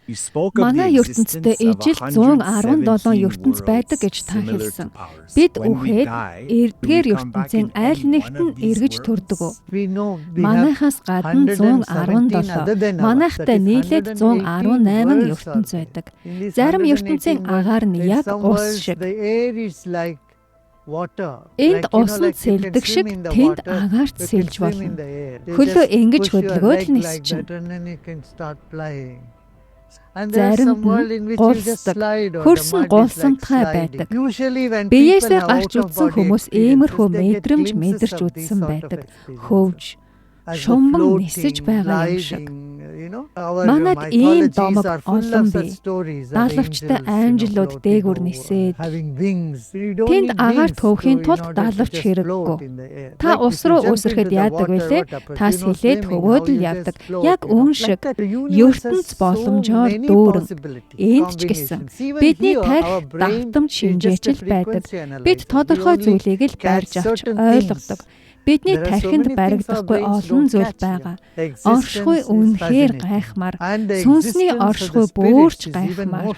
Манай ертөнцид ижил 117 ертөнц байдаг гэж та хэлсэн. Бид үхээд эрдгээр ертөнцийн аль нэгт нь эргэж төрдөг. Манайхаас гадна 117, манайхтай нийлээд 118 ертөнц байдаг. Зарим ертөнцийн агаар нь яг ус шиг. Энд усан сэлдэг шиг тэнд агаарт сэлж болно. Хөлөө ингэж хөдөлгөөд л нисчихнэ. Заримд нь гулсдаг, хөрсөн гулсамтгай байдаг. Биеэсээ гарч үзсэн хүмүүс иймэрхүү мэдрэмж мэдэрч үзсэн байдаг. Хөвж, шумбан нисэж байгаа юм шиг. Манайд ийм домог олон бий. Даалгавчтай аймжлууд дээгүр нисээд тэнд агаар төвхийн тулд даалгавч хэрэггүй. Та ус руу үсрэхэд яадаг вэлээ? Та сэлээд хөвөөд л явдаг. Яг үүн шиг ертөнц боломжоор дүүрэн. Энд ч гэсэн бидний тарих давтамж шинжээчл байдаг. Бид тодорхой зүйлийг л барьж авч ойлгодог. Бидний тархинд баригдахгүй олон зүйл байгаа. Оршихуй үнэхээр гайхмаар. Сүнсний оршихуй бөөрч гайхмаар.